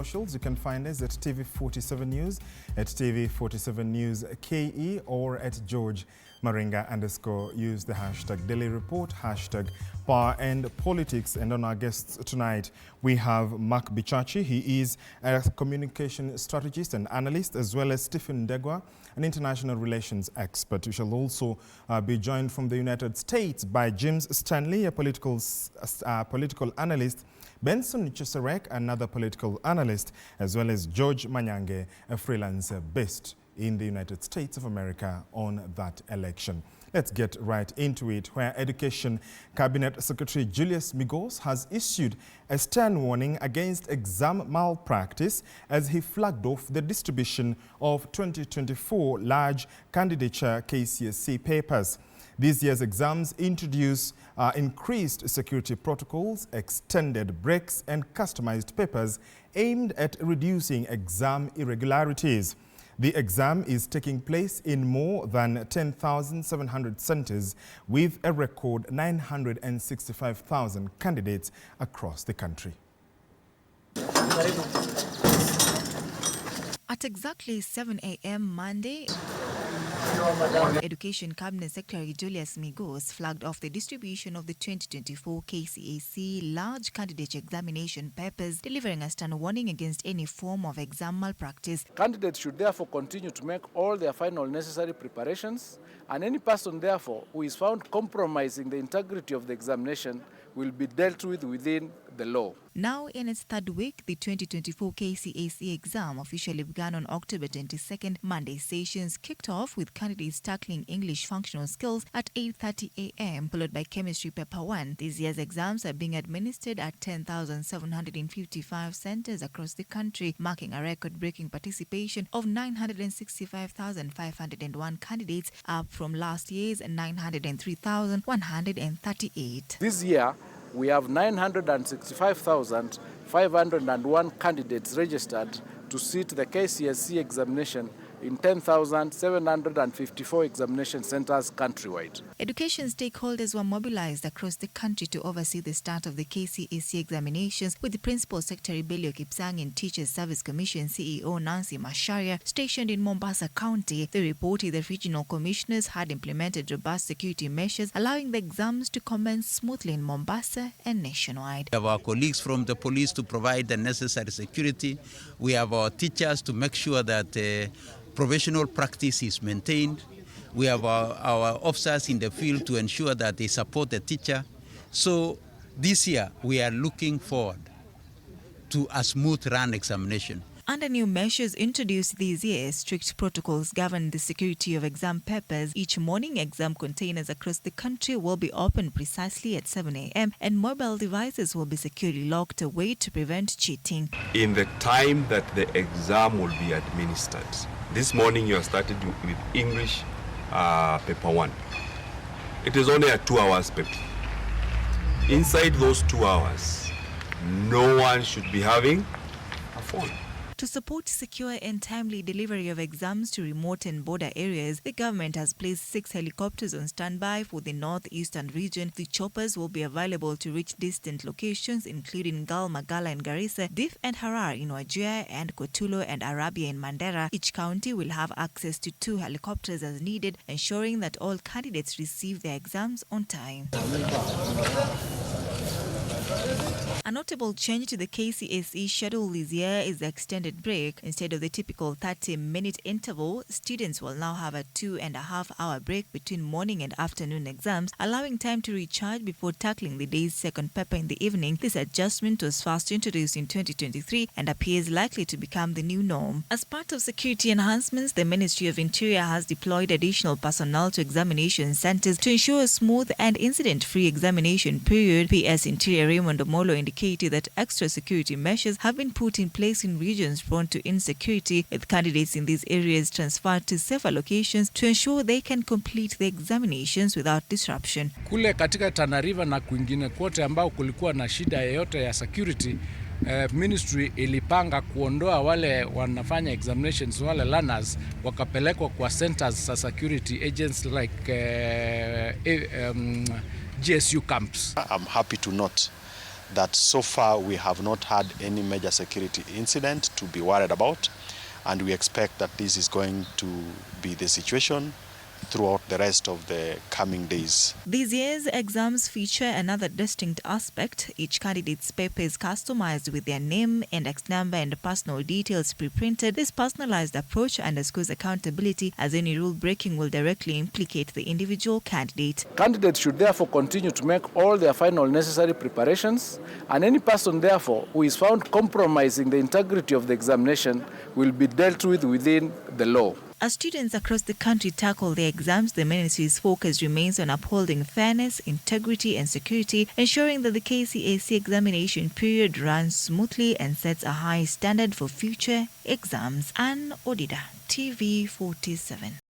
Socials, you can find us at TV47 News, at TV47 News KE, or at George Maringa_. Use the hashtag Daily Report, hashtag Power and Politics. And on our guests tonight, we have Mark Bichachi. He is a communication strategist and analyst, as well as Stephen Degwa, an international relations expert. We shall also be joined from the United States by James Stanley, a political analyst, Benson Cheserek, another political analyst, as well as George Manyange, a freelancer based in the United States of America on that election. Let's get right into it, where Education Cabinet Secretary Julius Migos has issued a stern warning against exam malpractice as he flagged off the distribution of 2024 large candidature KCSE papers. This year's exams introduce increased security protocols, extended breaks, and customized papers aimed at reducing exam irregularities. The exam is taking place in more than 10,700 centers with a record 965,000 candidates across the country. At exactly 7 a.m. Monday, Education Cabinet Secretary Julius Migos flagged off the distribution of the 2024 KCSE large candidate examination papers, delivering a stern warning against any form of exam malpractice. Candidates should therefore continue to make all their final necessary preparations, and any person therefore who is found compromising the integrity of the examination will be dealt with within the law. Now in its third week, the 2024 KCSE exam officially began on October 22nd. Monday sessions kicked off with candidates tackling English functional skills at 8:30 a.m., followed by Chemistry Paper 1. This year's exams are being administered at 10,755 centers across the country, marking a record-breaking participation of 965,501 candidates, up from last year's 903,138. This year, we have 965,501 candidates registered to sit the KCSE examination in 10,754 examination centers countrywide. Education stakeholders were mobilized across the country to oversee the start of the KCSE examinations, with the Principal Secretary Belio Kipsang and Teachers Service Commission CEO Nancy Macharia stationed in Mombasa County. They reported that regional commissioners had implemented robust security measures, allowing the exams to commence smoothly in Mombasa and nationwide. We have our colleagues from the police to provide the necessary security. We have our teachers to make sure that professional practice is maintained. We have our officers in the field to ensure that they support the teacher. So this year we are looking forward to a smooth run examination. Under new measures introduced this year, strict protocols govern the security of exam papers. Each morning, exam containers across the country will be opened precisely at 7 a.m. and mobile devices will be securely locked away to prevent cheating. In the time that the exam will be administered, this morning you are started with English paper 1. It is only a 2 hours paper. Inside those 2 hours, no one should be having a phone. To support secure and timely delivery of exams to remote and border areas, the government has placed 6 helicopters on standby for the northeastern region. The choppers will be available to reach distant locations, including Gal, Magala and Garissa, Dif and Harar in Wajir, and Kotulo and Arabia in Mandera. Each county will have access to 2 helicopters as needed, ensuring that all candidates receive their exams on time. A notable change to the KCSE schedule this year is the extended break. Instead of the typical 30-minute interval, students will now have a 2.5-hour break between morning and afternoon exams, allowing time to recharge before tackling the day's second paper in the evening. This adjustment was first introduced in 2023 and appears likely to become the new norm. As part of security enhancements, the Ministry of Interior has deployed additional personnel to examination centers to ensure a smooth and incident-free examination period. PS Interior Raymond Omolo indicated that extra security measures have been put in place in regions prone to insecurity, with candidates in these areas transferred to safer locations to ensure they can complete the examinations without disruption. Kule katika Tana River na kwingine kote ambao kulikuwa na shida yoyote ya security, ministry ilipanga kuondoa wale wanafanya examinations, wale learners wakapelekwa kwa centers za security agents like GSU camps. I'm happy to note that so far we have not had any major security incident to be worried about, and we expect that this is going to be the situation throughout the rest of the coming days. This year's exams feature another distinct aspect. Each candidate's paper is customized with their name, index number, and personal details pre-printed. This personalized approach underscores accountability, as any rule breaking will directly implicate the individual candidate. Candidates should therefore continue to make all their final necessary preparations, and any person therefore who is found compromising the integrity of the examination will be dealt with within the law. As students across the country tackle their exams, the ministry's focus remains on upholding fairness, integrity, and security, ensuring that the KCSE examination period runs smoothly and sets a high standard for future exams. Ann Odida, TV 47.